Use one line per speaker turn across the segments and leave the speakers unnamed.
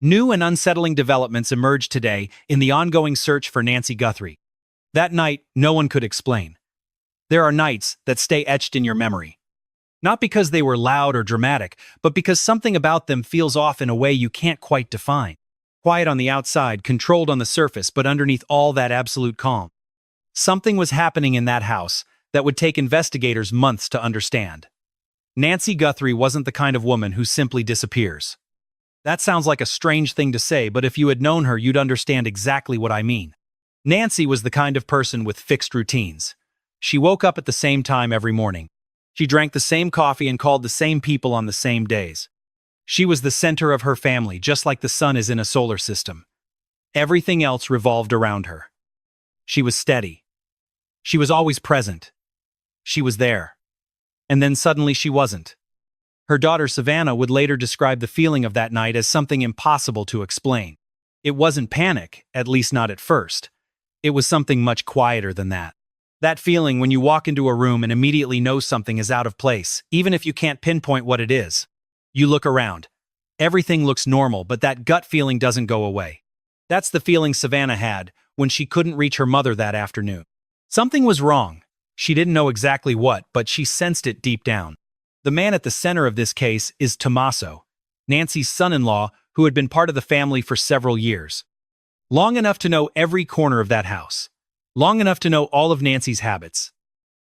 New and unsettling developments emerged today in the ongoing search for Nancy Guthrie. That night, no one could explain. There are nights that stay etched in your memory. Not because they were loud or dramatic, but because something about them feels off in a way you can't quite define. Quiet on the outside, controlled on the surface, but underneath all that absolute calm. Something was happening in that house that would take investigators months to understand. Nancy Guthrie wasn't the kind of woman who simply disappears. That sounds like a strange thing to say, but if you had known her, you'd understand exactly what I mean. Nancy was the kind of person with fixed routines. She woke up at the same time every morning. She drank the same coffee and called the same people on the same days. She was the center of her family, just like the sun is in a solar system. Everything else revolved around her. She was steady. She was always present. She was there. And then suddenly she wasn't. Her daughter Savannah would later describe the feeling of that night as something impossible to explain. It wasn't panic, at least not at first. It was something much quieter than that. That feeling when you walk into a room and immediately know something is out of place, even if you can't pinpoint what it is. You look around. Everything looks normal, but that gut feeling doesn't go away. That's the feeling Savannah had when she couldn't reach her mother that afternoon. Something was wrong. She didn't know exactly what, but she sensed it deep down. The man at the center of this case is Tommaso, Nancy's son-in-law, who had been part of the family for several years. Long enough to know every corner of that house. Long enough to know all of Nancy's habits.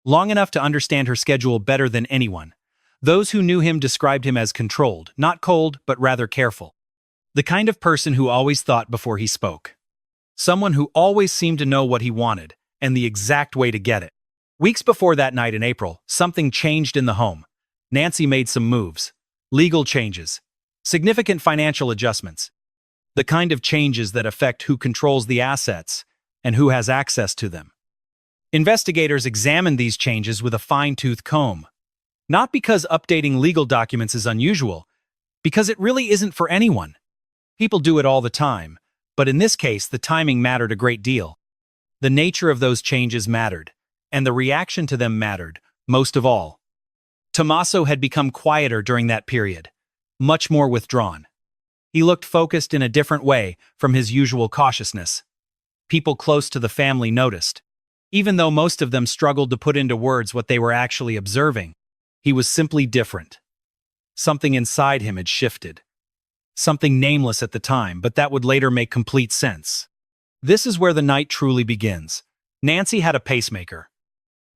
Long enough to understand her schedule better than anyone. Those who knew him described him as controlled, not cold, but rather careful. The kind of person who always thought before he spoke. Someone who always seemed to know what he wanted, and the exact way to get it. Weeks before that night in April, something changed in the home. Nancy made some moves. Legal changes. Significant financial adjustments. The kind of changes that affect who controls the assets and who has access to them. Investigators examined these changes with a fine-tooth comb. Not because updating legal documents is unusual, because it really isn't for anyone. People do it all the time, but in this case, the timing mattered a great deal. The nature of those changes mattered, and the reaction to them mattered, most of all. Tommaso had become quieter during that period, much more withdrawn. He looked focused in a different way from his usual cautiousness. People close to the family noticed. Even though most of them struggled to put into words what they were actually observing, he was simply different. Something inside him had shifted. Something nameless at the time, but that would later make complete sense. This is where the night truly begins. Nancy had a pacemaker.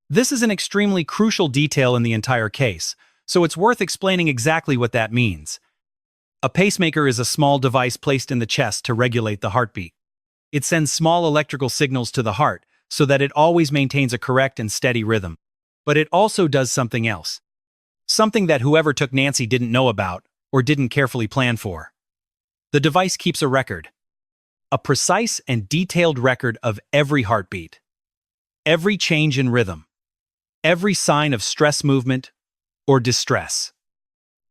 This is an extremely crucial detail in the entire case, so it's worth explaining exactly what that means. A pacemaker is a small device placed in the chest to regulate the heartbeat. It sends small electrical signals to the heart so that it always maintains a correct and steady rhythm. But it also does something else. Something that whoever took Nancy didn't know about or didn't carefully plan for. The device keeps a record. A precise and detailed record of every heartbeat. Every change in rhythm. Every sign of stress movement or distress.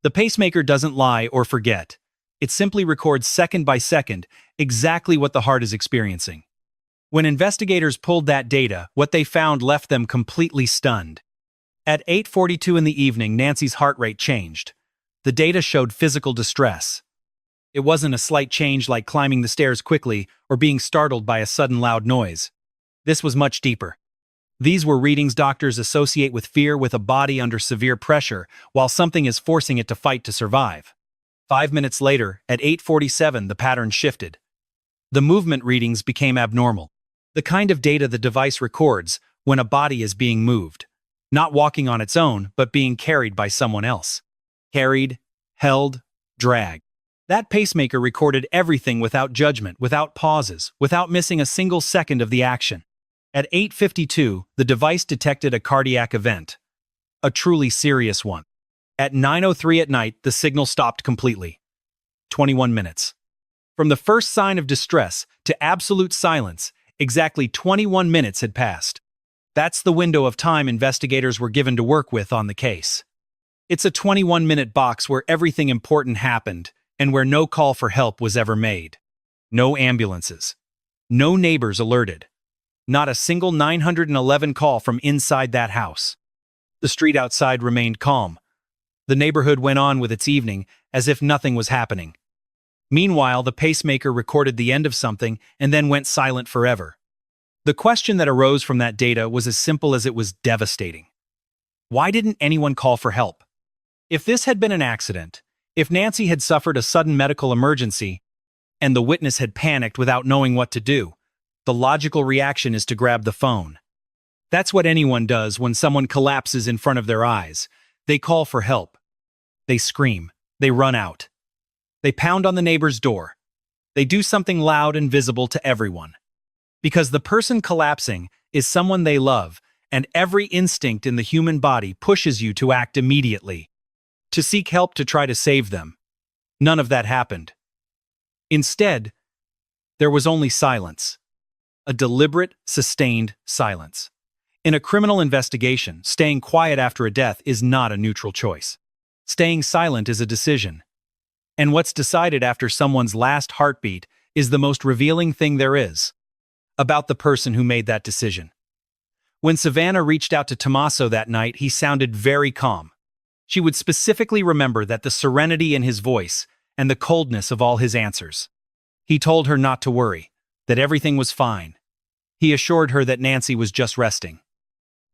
The pacemaker doesn't lie or forget. It simply records second by second exactly what the heart is experiencing. When investigators pulled that data, what they found left them completely stunned. At 8:42 in the evening, Nancy's heart rate changed. The data showed physical distress. It wasn't a slight change like climbing the stairs quickly or being startled by a sudden loud noise. This was much deeper. These were readings doctors associate with fear with a body under severe pressure while something is forcing it to fight to survive. 5 minutes later, at 8:47, the pattern shifted. The movement readings became abnormal. The kind of data the device records when a body is being moved. Not walking on its own, but being carried by someone else. Carried, held, dragged. That pacemaker recorded everything without judgment, without pauses, without missing a single second of the action. At 8:52, the device detected a cardiac event. A truly serious one. At 9:03 at night, the signal stopped completely. 21 minutes. From the first sign of distress to absolute silence, exactly 21 minutes had passed. That's the window of time investigators were given to work with on the case. It's a 21-minute box where everything important happened and where no call for help was ever made. No ambulances. No neighbors alerted. Not a single 911 call from inside that house. The street outside remained calm. The neighborhood went on with its evening as if nothing was happening. Meanwhile, the pacemaker recorded the end of something and then went silent forever. The question that arose from that data was as simple as it was devastating. Why didn't anyone call for help? If this had been an accident, if Nancy had suffered a sudden medical emergency, and the witness had panicked without knowing what to do, the logical reaction is to grab the phone. That's what anyone does when someone collapses in front of their eyes. They call for help. They scream. They run out. They pound on the neighbor's door. They do something loud and visible to everyone. Because the person collapsing is someone they love, and every instinct in the human body pushes you to act immediately, to seek help to try to save them. None of that happened. Instead, there was only silence. A deliberate, sustained silence. In a criminal investigation, staying quiet after a death is not a neutral choice. Staying silent is a decision. And what's decided after someone's last heartbeat is the most revealing thing there is about the person who made that decision. When Savannah reached out to Tommaso that night, he sounded very calm. She would specifically remember that the serenity in his voice and the coldness of all his answers. He told her not to worry, that everything was fine. He assured her that Nancy was just resting.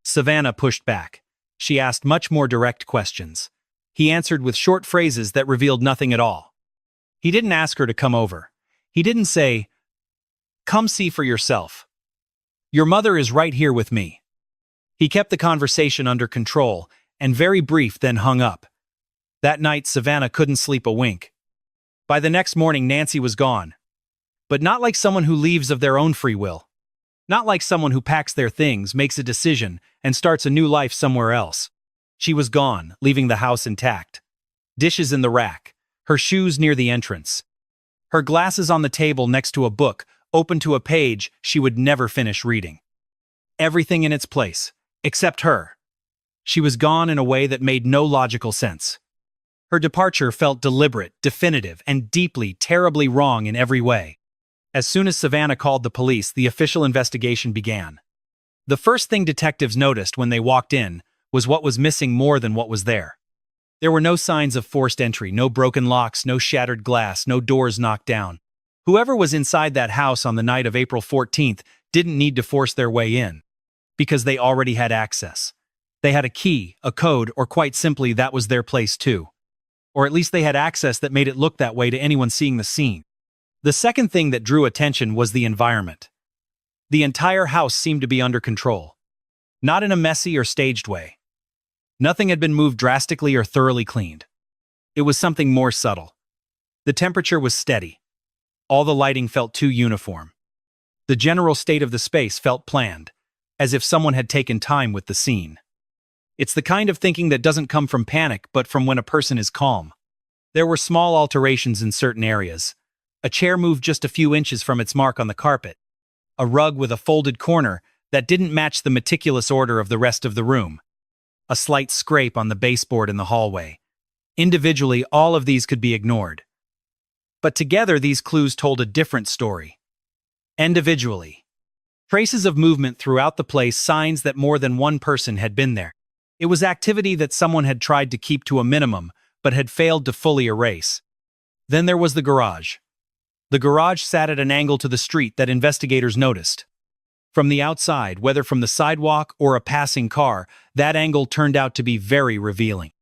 Savannah pushed back. She asked much more direct questions. He answered with short phrases that revealed nothing at all. He didn't ask her to come over. He didn't say, "Come see for yourself. Your mother is right here with me." He kept the conversation under control and very brief, then hung up. That night, Savannah couldn't sleep a wink. By the next morning, Nancy was gone. But not like someone who leaves of their own free will. Not like someone who packs their things, makes a decision, and starts a new life somewhere else. She was gone, leaving the house intact. Dishes in the rack, her shoes near the entrance. Her glasses on the table next to a book, open to a page she would never finish reading. Everything in its place, except her. She was gone in a way that made no logical sense. Her departure felt deliberate, definitive, and deeply, terribly wrong in every way. As soon as Savannah called the police, the official investigation began. The first thing detectives noticed when they walked in was what was missing more than what was there. There were no signs of forced entry, no broken locks, no shattered glass, no doors knocked down. Whoever was inside that house on the night of April 14th didn't need to force their way in, because they already had access. They had a key, a code, or quite simply that was their place too. Or at least they had access that made it look that way to anyone seeing the scene. The second thing that drew attention was the environment. The entire house seemed to be under control. Not in a messy or staged way. Nothing had been moved drastically or thoroughly cleaned. It was something more subtle. The temperature was steady. All the lighting felt too uniform. The general state of the space felt planned, as if someone had taken time with the scene. It's the kind of thinking that doesn't come from panic, but from when a person is calm. There were small alterations in certain areas. A chair moved just a few inches from its mark on the carpet. A rug with a folded corner that didn't match the meticulous order of the rest of the room. A slight scrape on the baseboard in the hallway. Individually, all of these could be ignored. But together, these clues told a different story. Individually. Traces of movement throughout the place, signs that more than one person had been there. It was activity that someone had tried to keep to a minimum, but had failed to fully erase. Then there was the garage. The garage sat at an angle to the street that investigators noticed. From the outside, whether from the sidewalk or a passing car, that angle turned out to be very revealing.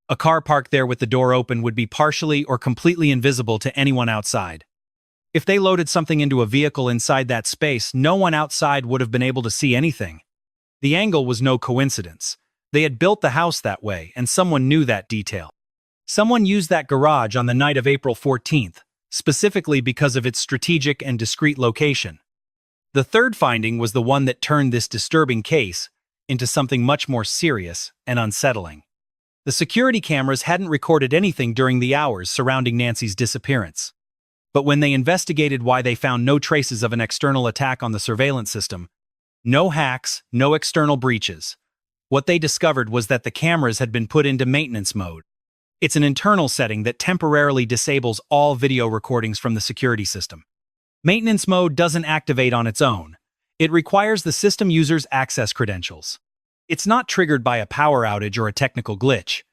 A car parked there with the door open would be partially or completely invisible to anyone outside. If they loaded something into a vehicle inside that space, no one outside would have been able to see anything. The angle was no coincidence. They had built the house that way, and someone knew that detail. Someone used that garage on the night of April 14th, specifically because of its strategic and discreet location. The third finding was the one that turned this disturbing case into something much more serious and unsettling. The security cameras hadn't recorded anything during the hours surrounding Nancy's disappearance. But when they investigated why, they found no traces of an external attack on the surveillance system. No hacks, no external breaches. What they discovered was that the cameras had been put into maintenance mode. It's an internal setting that temporarily disables all video recordings from the security system. Maintenance mode doesn't activate on its own. It requires the system user's access credentials. It's not triggered by a power outage or a technical glitch.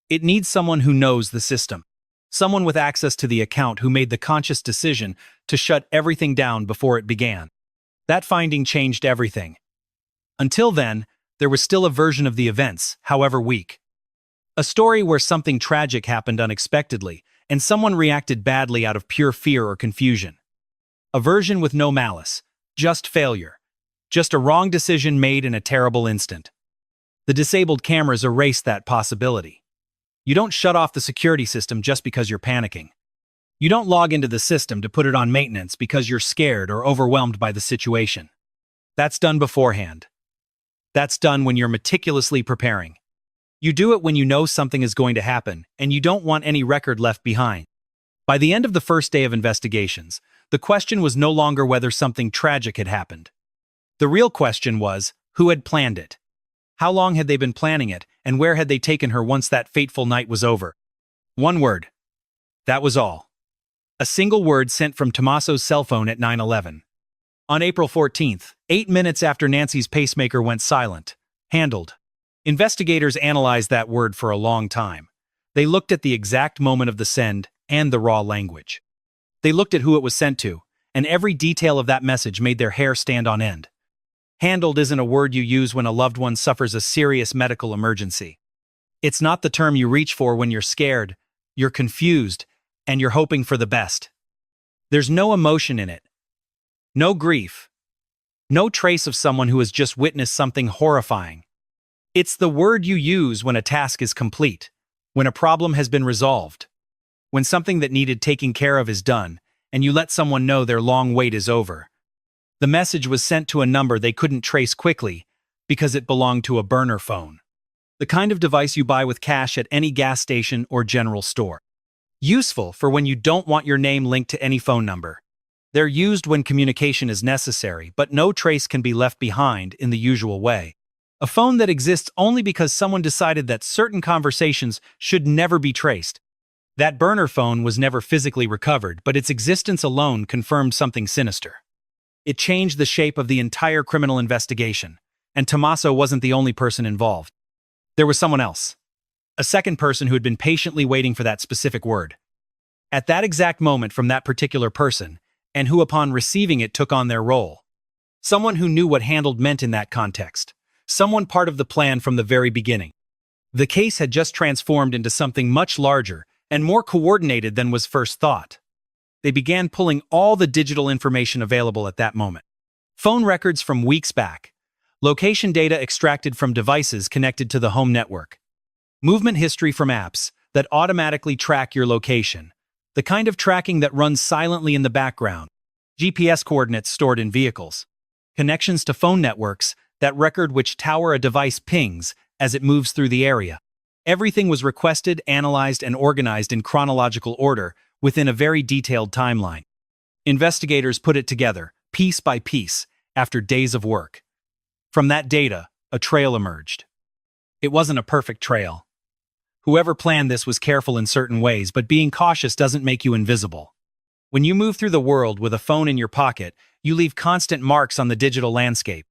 It needs someone who knows the system. Someone with access to the account who made the conscious decision to shut everything down before it began. That finding changed everything. Until then, there was still a version of the events, however weak. A story where something tragic happened unexpectedly, and someone reacted badly out of pure fear or confusion. A version with no malice, just failure. Just a wrong decision made in a terrible instant. The disabled cameras erased that possibility. You don't shut off the security system just because you're panicking. You don't log into the system to put it on maintenance because you're scared or overwhelmed by the situation. That's done beforehand. That's done when you're meticulously preparing. You do it when you know something is going to happen, and you don't want any record left behind. By the end of the first day of investigations, the question was no longer whether something tragic had happened. The real question was, who had planned it? How long had they been planning it, and where had they taken her once that fateful night was over? One word. That was all. A single word sent from Tommaso's cell phone at 9:11. On April 14th, 8 minutes after Nancy's pacemaker went silent. Handled. Investigators analyzed that word for a long time. They looked at the exact moment of the send and the raw language. They looked at who it was sent to, and every detail of that message made their hair stand on end. Handled isn't a word you use when a loved one suffers a serious medical emergency. It's not the term you reach for when you're scared, you're confused, and you're hoping for the best. There's no emotion in it. No grief. No trace of someone who has just witnessed something horrifying. It's the word you use when a task is complete, when a problem has been resolved, when something that needed taking care of is done, and you let someone know their long wait is over. The message was sent to a number they couldn't trace quickly because it belonged to a burner phone. The kind of device you buy with cash at any gas station or general store. Useful for when you don't want your name linked to any phone number. They're used when communication is necessary, but no trace can be left behind in the usual way. A phone that exists only because someone decided that certain conversations should never be traced. That burner phone was never physically recovered, but its existence alone confirmed something sinister. It changed the shape of the entire criminal investigation, and Tommaso wasn't the only person involved. There was someone else. A second person who had been patiently waiting for that specific word. At that exact moment from that particular person, and who upon receiving it took on their role. Someone who knew what handled meant in that context. Someone part of the plan from the very beginning. The case had just transformed into something much larger and more coordinated than was first thought. They began pulling all the digital information available at that moment. Phone records from weeks back. Location data extracted from devices connected to the home network. Movement history from apps that automatically track your location. The kind of tracking that runs silently in the background. GPS coordinates stored in vehicles. Connections to phone networks that record which tower a device pings as it moves through the area. Everything was requested, analyzed, and organized in chronological order within a very detailed timeline. Investigators put it together, piece by piece, after days of work. From that data, a trail emerged. It wasn't a perfect trail. Whoever planned this was careful in certain ways, but being cautious doesn't make you invisible. When you move through the world with a phone in your pocket, you leave constant marks on the digital landscape.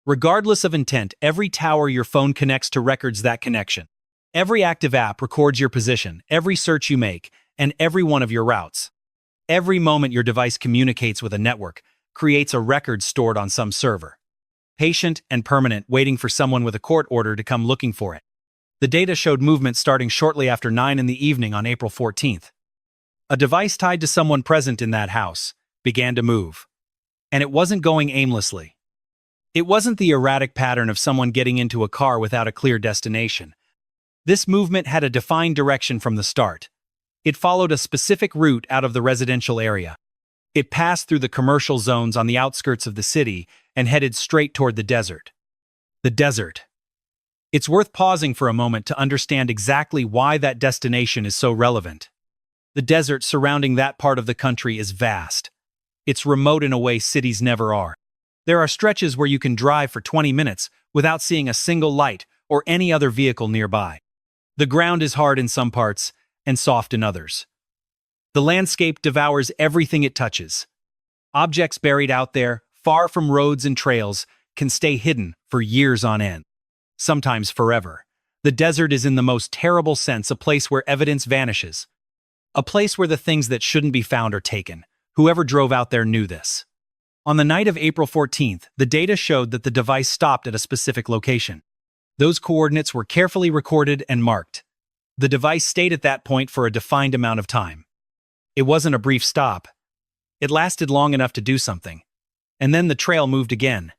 Regardless of intent, every tower your phone connects to records that connection. Every active app records your position, every search you make, and every one of your routes. Every moment your device communicates with a network creates a record stored on some server. Patient and permanent, waiting for someone with a court order to come looking for it. The data showed movement starting shortly after 9 in the evening on April 14th. A device tied to someone present in that house began to move. And it wasn't going aimlessly. It wasn't the erratic pattern of someone getting into a car without a clear destination. This movement had a defined direction from the start. It followed a specific route out of the residential area. It passed through the commercial zones on the outskirts of the city and headed straight toward the desert. The desert. It's worth pausing for a moment to understand exactly why that destination is so relevant. The desert surrounding that part of the country is vast. It's remote in a way cities never are. There are stretches where you can drive for 20 minutes without seeing a single light or any other vehicle nearby. The ground is hard in some parts and soft in others. The landscape devours everything it touches. Objects buried out there, far from roads and trails, can stay hidden for years on end. Sometimes forever. The desert is in the most terrible sense a place where evidence vanishes. a place where the things that shouldn't be found are taken. Whoever drove out there knew this. On the night of April 14th, the data showed that the device stopped at a specific location. Those coordinates were carefully recorded and marked. The device stayed at that point for a defined amount of time. It wasn't a brief stop. It lasted long enough to do something. And then the trail moved again.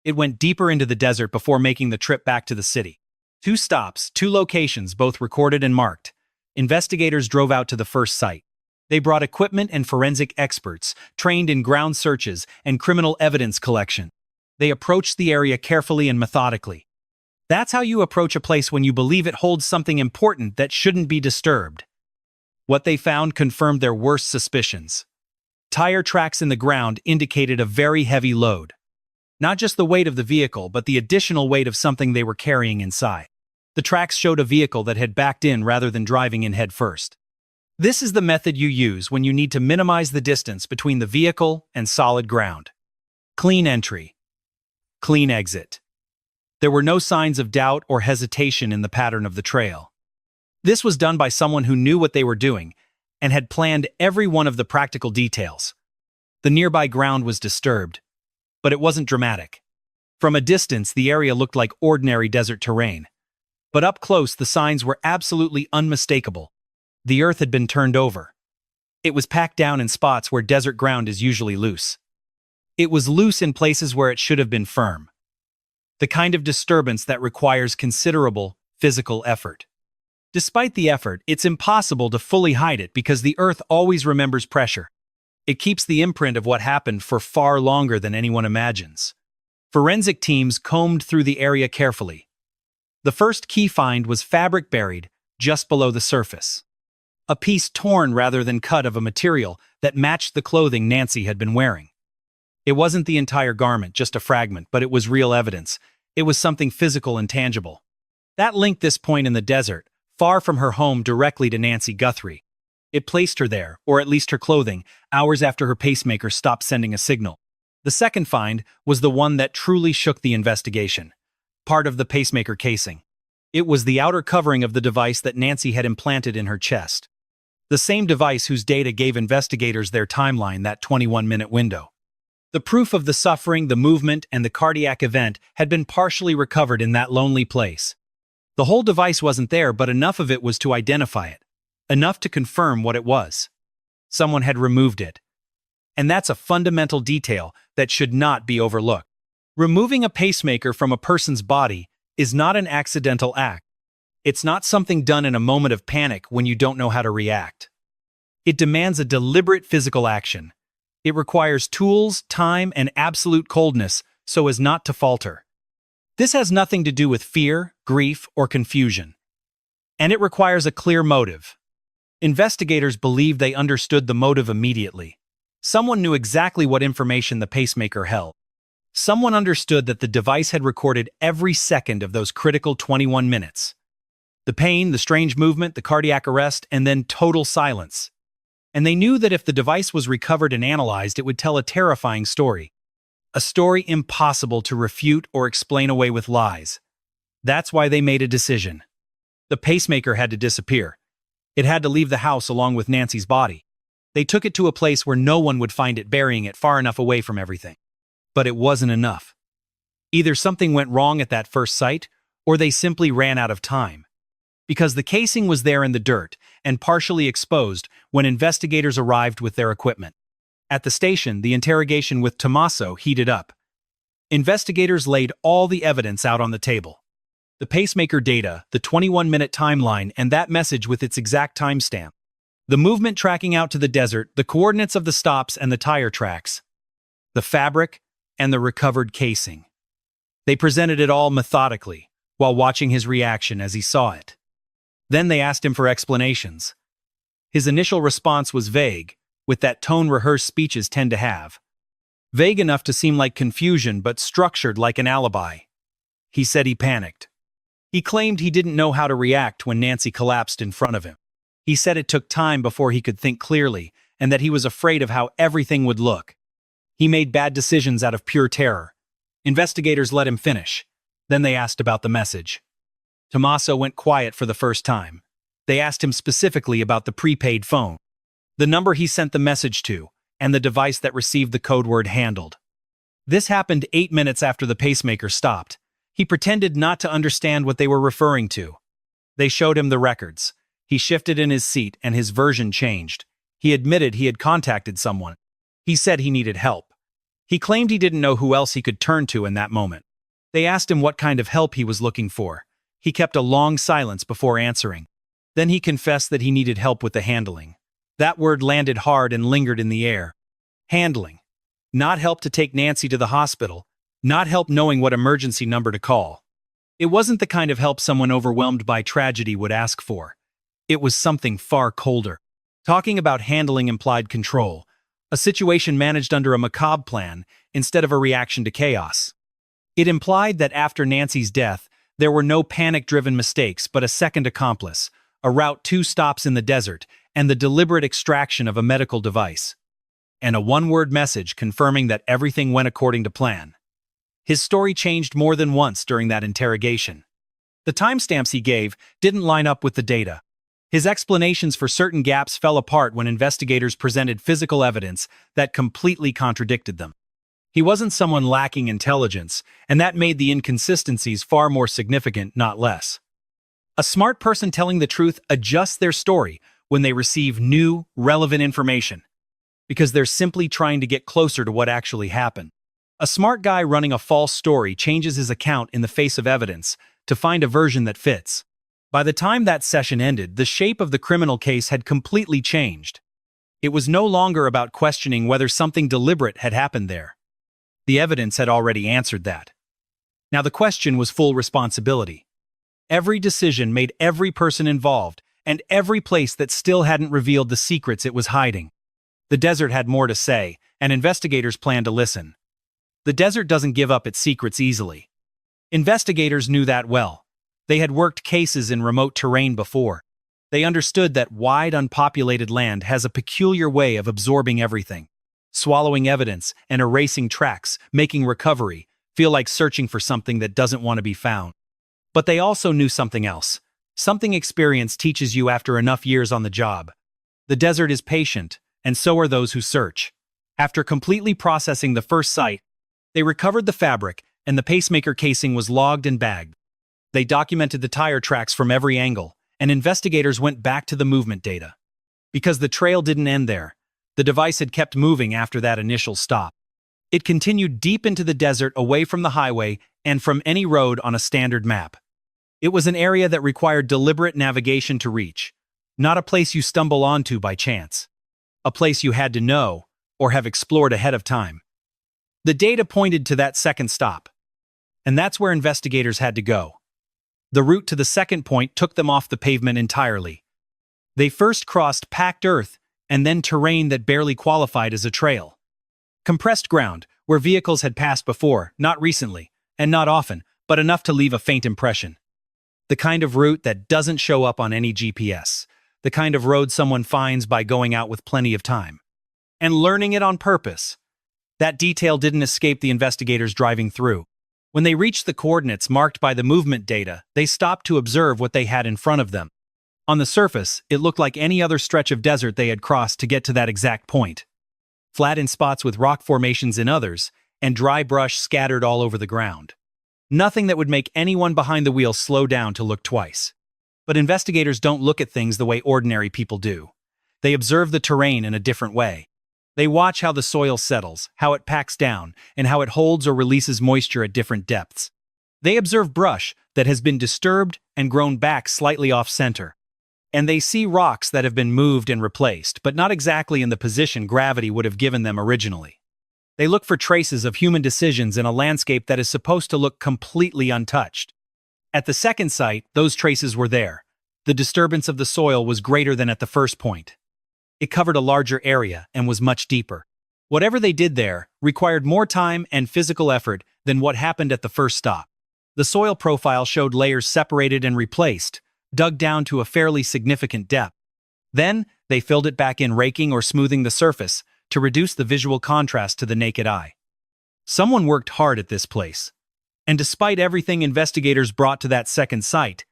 It went deeper into the desert before making the trip back to the city. 2 stops, 2 locations, both recorded and marked. Investigators drove out to the first site. They brought equipment and forensic experts, trained in ground searches and criminal evidence collection. They approached the area carefully and methodically. That's how you approach a place when you believe it holds something important that shouldn't be disturbed. What they found confirmed their worst suspicions. Tire tracks in the ground indicated a very heavy load. Not just the weight of the vehicle, but the additional weight of something they were carrying inside. The tracks showed a vehicle that had backed in rather than driving in head first. This is the method you use when you need to minimize the distance between the vehicle and solid ground. Clean entry. Clean exit. There were no signs of doubt or hesitation in the pattern of the trail. This was done by someone who knew what they were doing and had planned every one of the practical details. The nearby ground was disturbed, but it wasn't dramatic. From a distance, the area looked like ordinary desert terrain. But up close, the signs were absolutely unmistakable. The earth had been turned over. It was packed down in spots where desert ground is usually loose. It was loose in places where it should have been firm. The kind of disturbance that requires considerable physical effort. Despite the effort, it's impossible to fully hide it because the earth always remembers pressure. It keeps the imprint of what happened for far longer than anyone imagines. Forensic teams combed through the area carefully. The first key find was fabric buried just below the surface. A piece torn rather than cut of a material that matched the clothing Nancy had been wearing. It wasn't the entire garment, just a fragment, but it was real evidence. It was something physical and tangible. That linked this point in the desert, far from her home, directly to Nancy Guthrie. It placed her there, or at least her clothing, hours after her pacemaker stopped sending a signal. The second find was the one that truly shook the investigation. Part of the pacemaker casing. It was the outer covering of the device that Nancy had implanted in her chest. The same device whose data gave investigators their timeline, that 21-minute window. The proof of the suffering, the movement, and the cardiac event had been partially recovered in that lonely place. The whole device wasn't there, but enough of it was to identify it. Enough to confirm what it was. Someone had removed it. And that's a fundamental detail that should not be overlooked. Removing a pacemaker from a person's body is not an accidental act. It's not something done in a moment of panic when you don't know how to react. It demands a deliberate physical action. It requires tools, time, and absolute coldness so as not to falter. This has nothing to do with fear, grief, or confusion. And it requires a clear motive. Investigators believed they understood the motive immediately. Someone knew exactly what information the pacemaker held. Someone understood that the device had recorded every second of those critical 21 minutes. The pain, the strange movement, the cardiac arrest, and then total silence. And they knew that if the device was recovered and analyzed, it would tell a terrifying story. A story impossible to refute or explain away with lies. That's why they made a decision. The pacemaker had to disappear. It had to leave the house along with Nancy's body. They took it to a place where no one would find it, burying it far enough away from everything. But it wasn't enough. Either something went wrong at that first site, or they simply ran out of time. Because the casing was there in the dirt and partially exposed when investigators arrived with their equipment. At the station, the interrogation with Tommaso heated up. Investigators laid all the evidence out on the table. The pacemaker data, the 21-minute timeline, and that message with its exact timestamp. The movement tracking out to the desert, the coordinates of the stops and the tire tracks. The fabric and the recovered casing. They presented it all methodically, while watching his reaction as he saw it. Then they asked him for explanations. His initial response was vague, with that tone rehearsed speeches tend to have. Vague enough to seem like confusion, but structured like an alibi. He said he panicked. He claimed he didn't know how to react when Nancy collapsed in front of him. He said it took time before he could think clearly, and that he was afraid of how everything would look. He made bad decisions out of pure terror. Investigators let him finish. Then they asked about the message. Tommaso went quiet for the first time. They asked him specifically about the prepaid phone, the number he sent the message to, and the device that received the code word handled. This happened 8 minutes after the pacemaker stopped. He pretended not to understand what they were referring to. They showed him the records. He shifted in his seat and his version changed. He admitted he had contacted someone. He said he needed help. He claimed he didn't know who else he could turn to in that moment. They asked him what kind of help he was looking for. He kept a long silence before answering. Then he confessed that he needed help with the handling. That word landed hard and lingered in the air. Handling. Not help to take Nancy to the hospital. Not help knowing what emergency number to call. It wasn't the kind of help someone overwhelmed by tragedy would ask for. It was something far colder. Talking about handling implied control, a situation managed under a macabre plan instead of a reaction to chaos. It implied that after Nancy's death, there were no panic-driven mistakes but a second accomplice, a route 2 stops in the desert, and the deliberate extraction of a medical device. And a one-word message confirming that everything went according to plan. His story changed more than once during that interrogation. The timestamps he gave didn't line up with the data. His explanations for certain gaps fell apart when investigators presented physical evidence that completely contradicted them. He wasn't someone lacking intelligence, and that made the inconsistencies far more significant, not less. A smart person telling the truth adjusts their story when they receive new, relevant information, because they're simply trying to get closer to what actually happened. A smart guy running a false story changes his account in the face of evidence to find a version that fits. By the time that session ended, the shape of the criminal case had completely changed. It was no longer about questioning whether something deliberate had happened there. The evidence had already answered that. Now the question was full responsibility. Every decision made every person involved, and every place that still hadn't revealed the secrets it was hiding. The desert had more to say, and investigators planned to listen. The desert doesn't give up its secrets easily. Investigators knew that well. They had worked cases in remote terrain before. They understood that wide, unpopulated land has a peculiar way of absorbing everything, swallowing evidence and erasing tracks, making recovery feel like searching for something that doesn't want to be found. But they also knew something else, something experience teaches you after enough years on the job. The desert is patient, and so are those who search. After completely processing the first site, they recovered the fabric, and the pacemaker casing was logged and bagged. They documented the tire tracks from every angle, and investigators went back to the movement data. Because the trail didn't end there, the device had kept moving after that initial stop. It continued deep into the desert away from the highway and from any road on a standard map. It was an area that required deliberate navigation to reach, not a place you stumble onto by chance. A place you had to know or have explored ahead of time. The data pointed to that second stop, and that's where investigators had to go. The route to the second point took them off the pavement entirely. They first crossed packed earth and then terrain that barely qualified as a trail. Compressed ground, where vehicles had passed before, not recently, and not often, but enough to leave a faint impression. The kind of route that doesn't show up on any GPS. The kind of road someone finds by going out with plenty of time. And learning it on purpose. That detail didn't escape the investigators driving through. When they reached the coordinates marked by the movement data, they stopped to observe what they had in front of them. On the surface, it looked like any other stretch of desert they had crossed to get to that exact point. Flat in spots with rock formations in others, and dry brush scattered all over the ground. Nothing that would make anyone behind the wheel slow down to look twice. But investigators don't look at things the way ordinary people do. They observe the terrain in a different way. They watch how the soil settles, how it packs down, and how it holds or releases moisture at different depths. They observe brush that has been disturbed and grown back slightly off-center. And they see rocks that have been moved and replaced, but not exactly in the position gravity would have given them originally. They look for traces of human decisions in a landscape that is supposed to look completely untouched. At the second site, those traces were there. The disturbance of the soil was greater than at the first point. It covered a larger area and was much deeper. Whatever they did there required more time and physical effort than what happened at the first stop. The soil profile showed layers separated and replaced, dug down to a fairly significant depth. Then, they filled it back in, raking or smoothing the surface to reduce the visual contrast to the naked eye. Someone worked hard at this place. And despite everything investigators brought to that second site,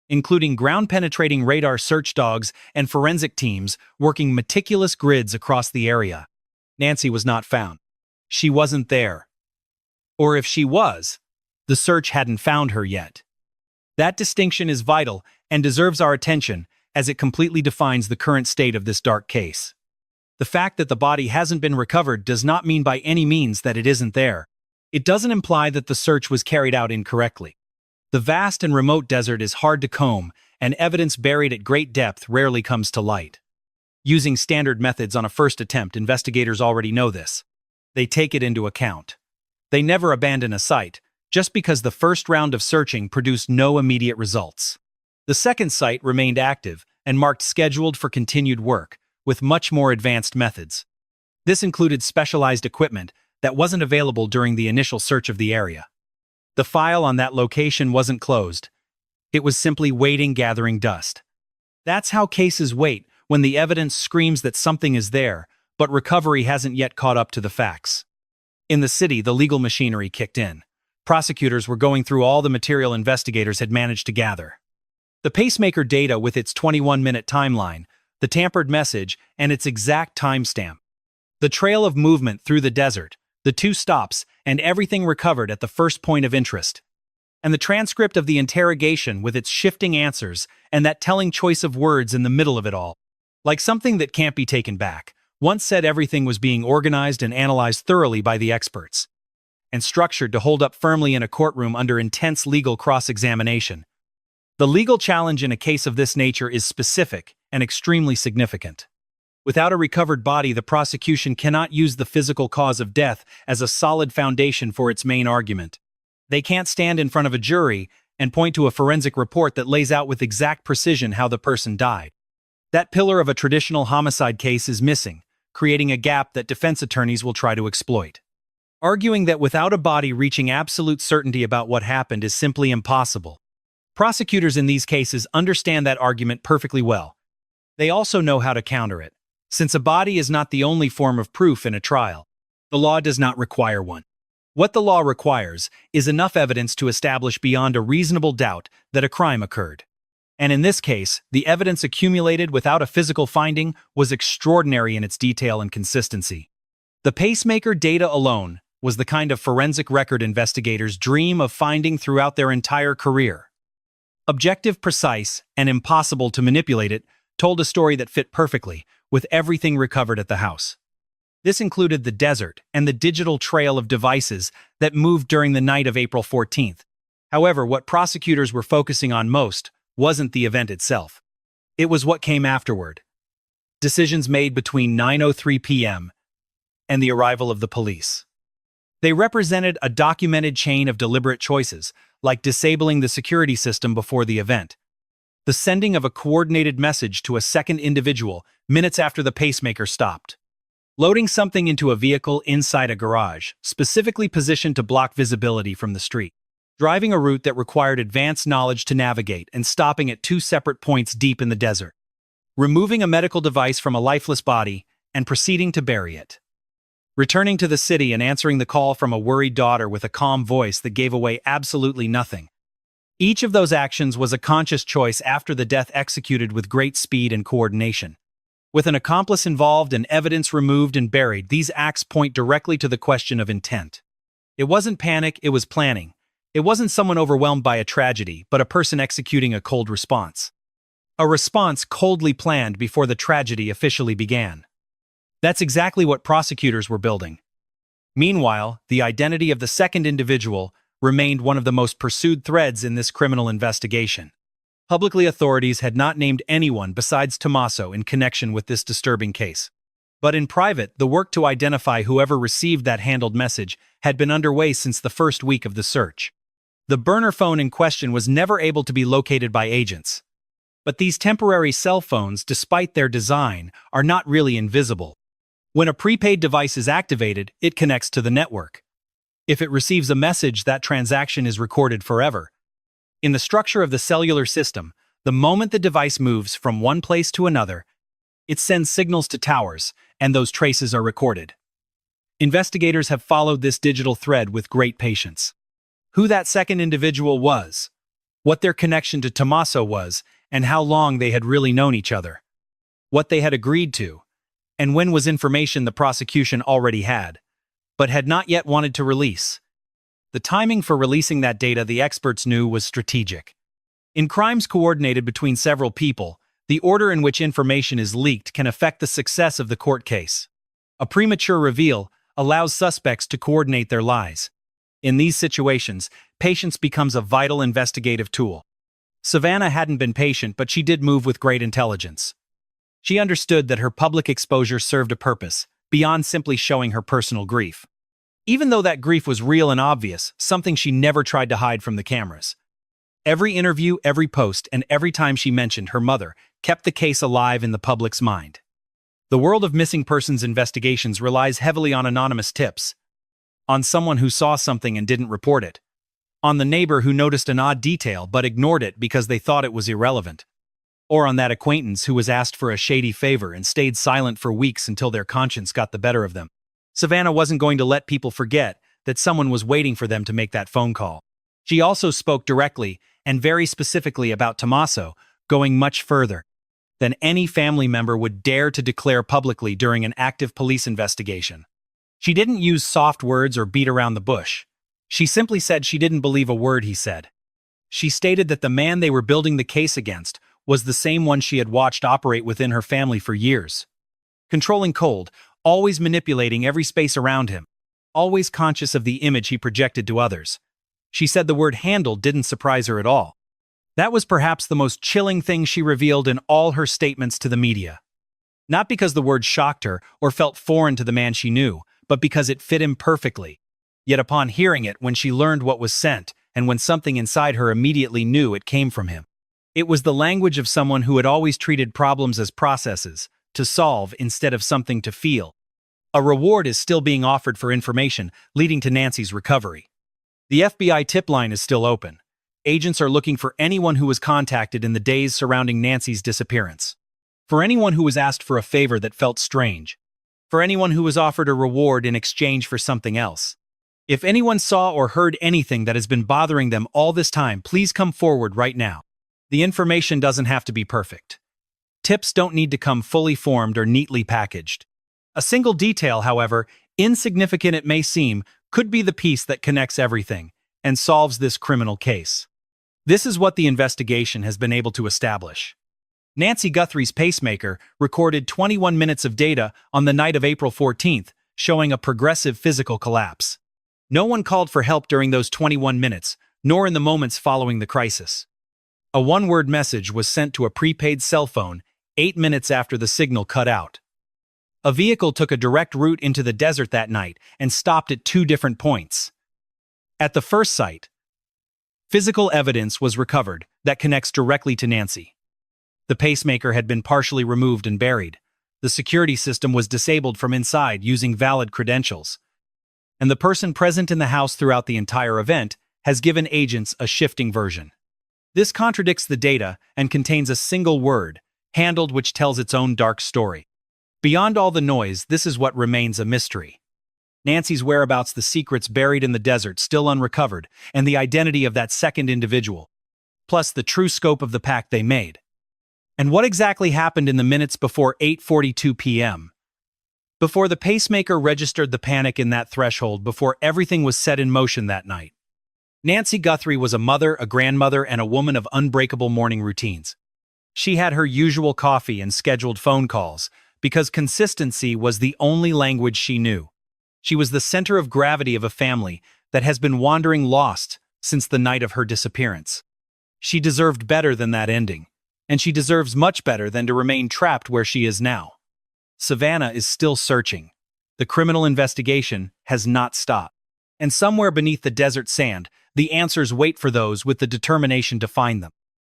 including ground-penetrating radar search dogs and forensic teams working meticulous grids across the area. Nancy was not found. She wasn't there. Or if she was, the search hadn't found her yet. That distinction is vital and deserves our attention as it completely defines the current state of this dark case. The fact that the body hasn't been recovered does not mean by any means that it isn't there. It doesn't imply that the search was carried out incorrectly. The vast and remote desert is hard to comb, and evidence buried at great depth rarely comes to light. Using standard methods on a first attempt, investigators already know this. They take it into account. They never abandon a site, just because the first round of searching produced no immediate results. The second site remained active and marked scheduled for continued work, with much more advanced methods. This included specialized equipment that wasn't available during the initial search of the area. The file on that location wasn't closed. It was simply waiting, gathering dust. That's how cases wait when the evidence screams that something is there, but recovery hasn't yet caught up to the facts. In the city, the legal machinery kicked in. Prosecutors were going through all the material investigators had managed to gather. The pacemaker data with its 21-minute timeline, the tampered message, and its exact timestamp. The trail of movement through the desert, the 2 stops, and everything recovered at the first point of interest. And the transcript of the interrogation with its shifting answers and that telling choice of words in the middle of it all. Like something that can't be taken back. Once said, everything was being organized and analyzed thoroughly by the experts, and structured to hold up firmly in a courtroom under intense legal cross-examination. The legal challenge in a case of this nature is specific and extremely significant. Without a recovered body, the prosecution cannot use the physical cause of death as a solid foundation for its main argument. They can't stand in front of a jury and point to a forensic report that lays out with exact precision how the person died. That pillar of a traditional homicide case is missing, creating a gap that defense attorneys will try to exploit. Arguing that without a body, reaching absolute certainty about what happened is simply impossible. Prosecutors in these cases understand that argument perfectly well. They also know how to counter it. Since a body is not the only form of proof in a trial, the law does not require one. What the law requires is enough evidence to establish beyond a reasonable doubt that a crime occurred. And in this case, the evidence accumulated without a physical finding was extraordinary in its detail and consistency. The pacemaker data alone was the kind of forensic record investigators dream of finding throughout their entire career. Objective, precise, and impossible to manipulate, it told a story that fit perfectly with everything recovered at the house. This included the desert and the digital trail of devices that moved during the night of April 14th. However, what prosecutors were focusing on most wasn't the event itself. It was what came afterward. Decisions made between 9:03 p.m. and the arrival of the police. They represented a documented chain of deliberate choices, like disabling the security system before the event, the sending of a coordinated message to a second individual minutes after the pacemaker stopped, loading something into a vehicle inside a garage, specifically positioned to block visibility from the street, driving a route that required advanced knowledge to navigate and stopping at 2 separate points deep in the desert, removing a medical device from a lifeless body and proceeding to bury it, returning to the city and answering the call from a worried daughter with a calm voice that gave away absolutely nothing. Each of those actions was a conscious choice after the death, executed with great speed and coordination. With an accomplice involved and evidence removed and buried, these acts point directly to the question of intent. It wasn't panic, it was planning. It wasn't someone overwhelmed by a tragedy, but a person executing a cold response. A response coldly planned before the tragedy officially began. That's exactly what prosecutors were building. Meanwhile, the identity of the second individual remained one of the most pursued threads in this criminal investigation. Publicly, authorities had not named anyone besides Tommaso in connection with this disturbing case. But in private, the work to identify whoever received that handled message had been underway since the first week of the search. The burner phone in question was never able to be located by agents. But these temporary cell phones, despite their design, are not really invisible. When a prepaid device is activated, it connects to the network. If it receives a message, that transaction is recorded forever. In the structure of the cellular system, the moment the device moves from one place to another, it sends signals to towers, and those traces are recorded. Investigators have followed this digital thread with great patience. Who that second individual was, what their connection to Tommaso was, and how long they had really known each other, what they had agreed to, and when was information the prosecution already had, but had not yet wanted to release. The timing for releasing that data, the experts knew, was strategic. In crimes coordinated between several people, the order in which information is leaked can affect the success of the court case. A premature reveal allows suspects to coordinate their lies. In these situations, patience becomes a vital investigative tool. Savannah hadn't been patient, but she did move with great intelligence. She understood that her public exposure served a purpose, beyond simply showing her personal grief. Even though that grief was real and obvious, something she never tried to hide from the cameras. Every interview, every post, and every time she mentioned her mother kept the case alive in the public's mind. The world of missing persons investigations relies heavily on anonymous tips. On someone who saw something and didn't report it. On the neighbor who noticed an odd detail but ignored it because they thought it was irrelevant. Or on that acquaintance who was asked for a shady favor and stayed silent for weeks until their conscience got the better of them. Savannah wasn't going to let people forget that someone was waiting for them to make that phone call. She also spoke directly and very specifically about Tommaso, going much further than any family member would dare to declare publicly during an active police investigation. She didn't use soft words or beat around the bush. She simply said she didn't believe a word he said. She stated that the man they were building the case against was the same one she had watched operate within her family for years. Controlling cold, always manipulating every space around him, always conscious of the image he projected to others. She said the word handled didn't surprise her at all. That was perhaps the most chilling thing she revealed in all her statements to the media. Not because the word shocked her or felt foreign to the man she knew, but because it fit him perfectly. Yet upon hearing it, when she learned what was sent, and when something inside her immediately knew it came from him. It was the language of someone who had always treated problems as processes, to solve instead of something to feel. A reward is still being offered for information, leading to Nancy's recovery. The FBI tip line is still open. Agents are looking for anyone who was contacted in the days surrounding Nancy's disappearance. For anyone who was asked for a favor that felt strange. For anyone who was offered a reward in exchange for something else. If anyone saw or heard anything that has been bothering them all this time, please come forward right now. The information doesn't have to be perfect. Tips don't need to come fully formed or neatly packaged. A single detail, however, insignificant it may seem, could be the piece that connects everything and solves this criminal case. This is what the investigation has been able to establish. Nancy Guthrie's pacemaker recorded 21 minutes of data on the night of April 14th, showing a progressive physical collapse. No one called for help during those 21 minutes, nor in the moments following the crisis. A one-word message was sent to a prepaid cell phone 8 minutes after the signal cut out. A vehicle took a direct route into the desert that night and stopped at 2 different points. At the first site, physical evidence was recovered that connects directly to Nancy. The pacemaker had been partially removed and buried. The security system was disabled from inside using valid credentials. And the person present in the house throughout the entire event has given agents a shifting version. This contradicts the data and contains a single word, handled, which tells its own dark story. Beyond all the noise, this is what remains a mystery. Nancy's whereabouts, the secrets buried in the desert still unrecovered, and the identity of that second individual, plus the true scope of the pact they made. And what exactly happened in the minutes before 8:42 p.m.? Before the pacemaker registered the panic in that threshold, before everything was set in motion that night. Nancy Guthrie was a mother, a grandmother, and a woman of unbreakable morning routines. She had her usual coffee and scheduled phone calls, because consistency was the only language she knew. She was the center of gravity of a family that has been wandering lost since the night of her disappearance. She deserved better than that ending, and she deserves much better than to remain trapped where she is now. Savannah is still searching. The criminal investigation has not stopped. And somewhere beneath the desert sand, the answers wait for those with the determination to find them.